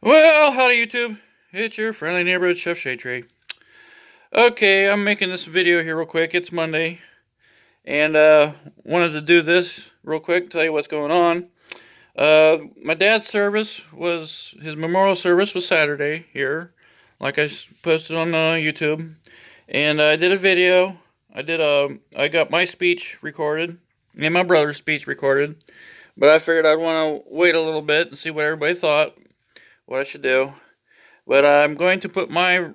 Well, howdy YouTube. It's your friendly neighborhood Chef Shade Tree. Okay, I'm making this video here real quick. It's Monday, and wanted to do this real quick, tell you what's going on. My dad's his memorial service was Saturday here, like I posted on YouTube, and I did a video. I got my speech recorded and my brother's speech recorded, but I figured I'd want to wait a little bit and see what everybody thought, what I should do. But I'm going to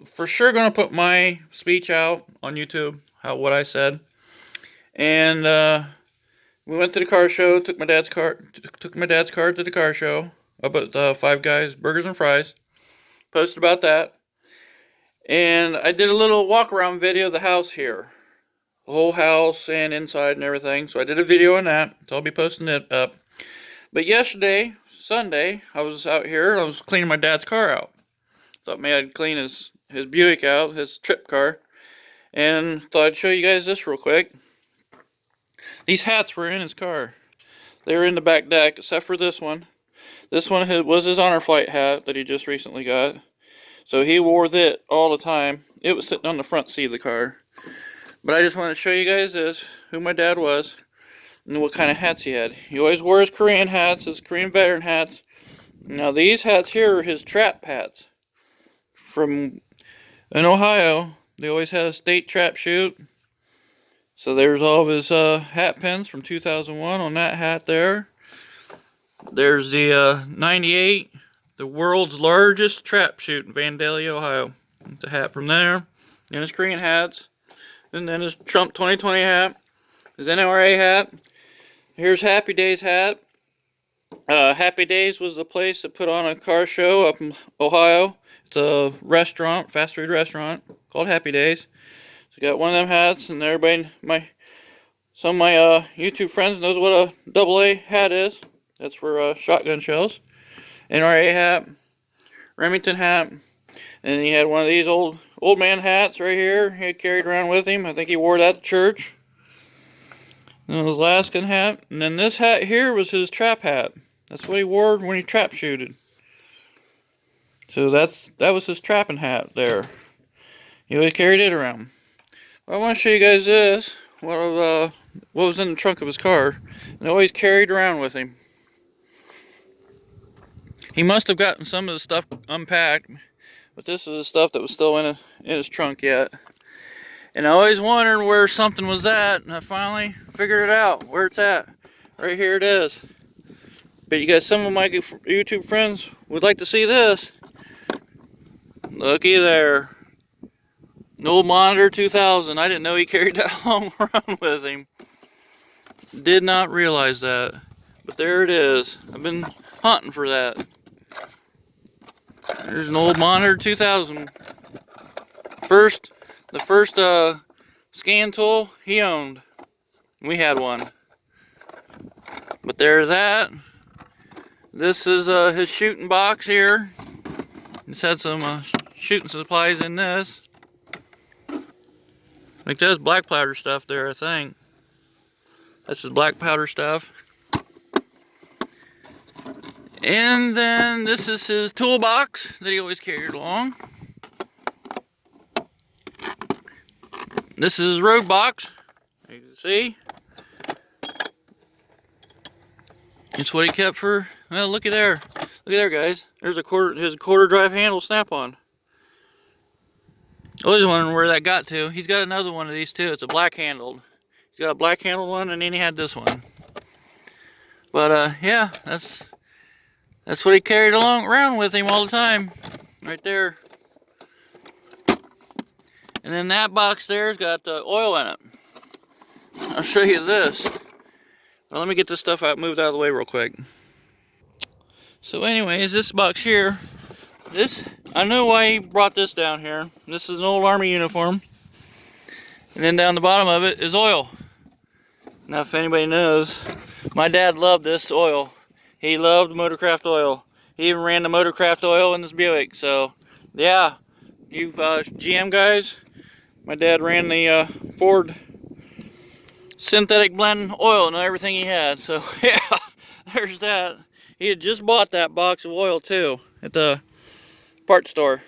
for sure going to put my speech out on YouTube, what I said. And we went to the car show, took my dad's car to the car show, up at Five Guys Burgers and Fries, posted about that. And I did a little walk around video of the house here, the whole house and inside and everything. So I did a video on that, so I'll be posting it up. But yesterday, Sunday, I was out here, I was cleaning my dad's car out. Thought maybe I'd clean his Buick out, his trip car, and thought I'd show you guys this real quick. These hats were in his car. They were in the back deck, except for this one. This one was his honor flight hat that he just recently got. So he wore that all the time. It was sitting on the front seat of the car. But I just wanted to show you guys who my dad was, and what kind of hats he had. He always wore his Korean hats, his Korean veteran hats. Now these hats here are his trap hats. In Ohio, they always had a state trap shoot. So there's all of his hat pins from 2001 on that hat there. There's the 98, the world's largest trap shoot in Vandalia, Ohio. It's a hat from there. And his Korean hats. And then his Trump 2020 hat. His NRA hat. Here's Happy Days hat. Happy Days was the place that put on a car show up in Ohio. It's a restaurant, fast food restaurant called Happy Days. So I got one of them hats, and everybody, some of my YouTube friends knows what a AA hat is. That's for shotgun shells. NRA hat, Remington hat, and he had one of these old man hats right here. He had carried around with him. I think he wore that to church. And his Alaskan hat, and then this hat here was his trap hat. That's what he wore when he trap shooted. So that was his trapping hat there. He always carried it around. Well, I want to show you guys this. What was in the trunk of his car, and always carried around with him. He must have gotten some of the stuff unpacked, but this is the stuff that was still in his trunk yet. And I always wondered where something was at, and I finally figured it out, where it's at. Right here it is. But you guys, some of my YouTube friends would like to see this. Looky there. An old Monitor 2000. I didn't know he carried that long around with him. Did not realize that. But there it is. I've been hunting for that. There's an old Monitor 2000. The first scan tool he owned. We had one. But there's that. This is his shooting box here. It's had some shooting supplies in this. Like there's black powder stuff there, I think. That's his black powder stuff. And then this is his toolbox that he always carried along. This is his road box. You can see. It's what he kept for. Well, looky there. Look at there, guys. There's his quarter drive handle snap-on. I was wondering where that got to. He's got another one of these too. It's a black handled. He's got a black handled one, and then he had this one. But yeah, that's what he carried around with him all the time. Right there. And then that box there's got oil in it. I'll show you this. Well, let me get this stuff moved out of the way real quick. So anyways, this box here, I know why he brought this down here. This is an old Army uniform. And then down the bottom of it is oil. Now if anybody knows, my dad loved this oil. He loved Motorcraft oil. He even ran the Motorcraft oil in this Buick. So yeah, you GM guys, my dad ran the Ford synthetic blend oil and everything he had. So yeah, there's that. He had just bought that box of oil too at the parts store.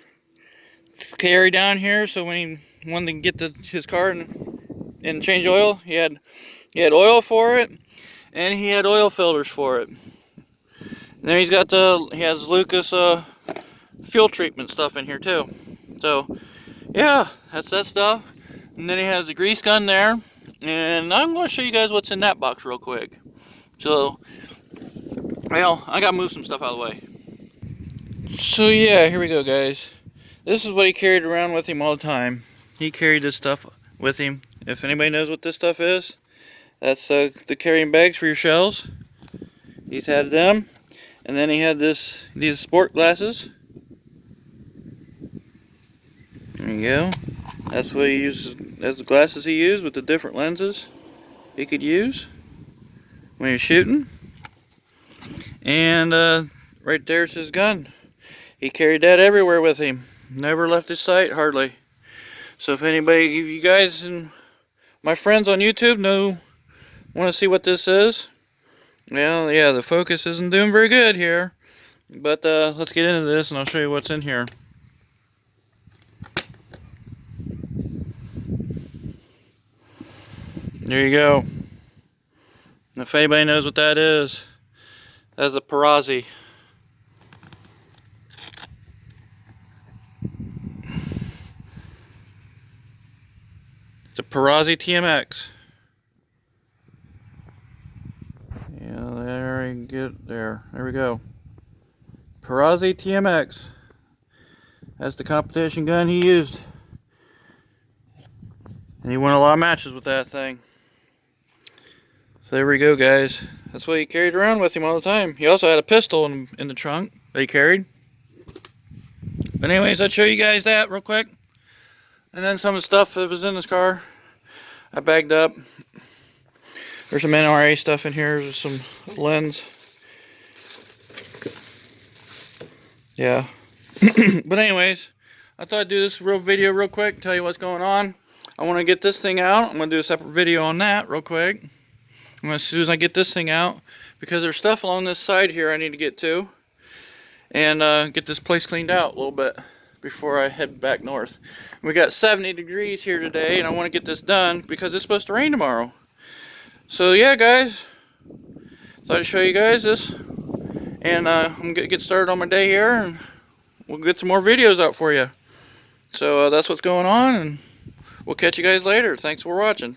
Carry down here, so when he wanted to get his car and change oil, he had oil for it, and he had oil filters for it. And then he has Lucas fuel treatment stuff in here too. So yeah, that's that stuff. And then he has the grease gun there, and I'm going to show you guys what's in that box real quick. So, well, I got to move some stuff out of the way. So yeah, here we go, guys. This is what he carried around with him all the time. He carried this stuff with him. If anybody knows what this stuff is, that's the carrying bags for your shells. He's had them. And then he had these sport glasses. There you go. That's what he uses. That's the glasses he used with the different lenses he could use when he was shooting. And right there's his gun. He carried that everywhere with him. Never left his sight, hardly. So if anybody, if you guys and my friends on YouTube want to see what this is, well, yeah, the focus isn't doing very good here. But let's get into this and I'll show you what's in here. There you go. If anybody knows what that is, that's a Perazzi. It's a Perazzi TMX. Yeah, there we get there. There we go. Perazzi TMX. That's the competition gun he used. And he won a lot of matches with that thing. So there we go, guys. That's what he carried around with him all the time. He also had a pistol in the trunk that he carried. But anyways, I'll show you guys that real quick. And then some of the stuff that was in this car, I bagged up. There's some NRA stuff in here. There's some lens. Yeah. But anyways, I thought I'd do this video real quick, tell you what's going on. I want to get this thing out. I'm going to do a separate video on that real quick. As soon as I get this thing out, because there's stuff along this side here I need to get to. And get this place cleaned out a little bit before I head back north. We got 70 degrees here today, and I want to get this done because it's supposed to rain tomorrow. So yeah, guys, thought I'd show you guys this, and I'm gonna get started on my day here, and we'll get some more videos out for you. So that's what's going on, and we'll catch you guys later. Thanks for watching.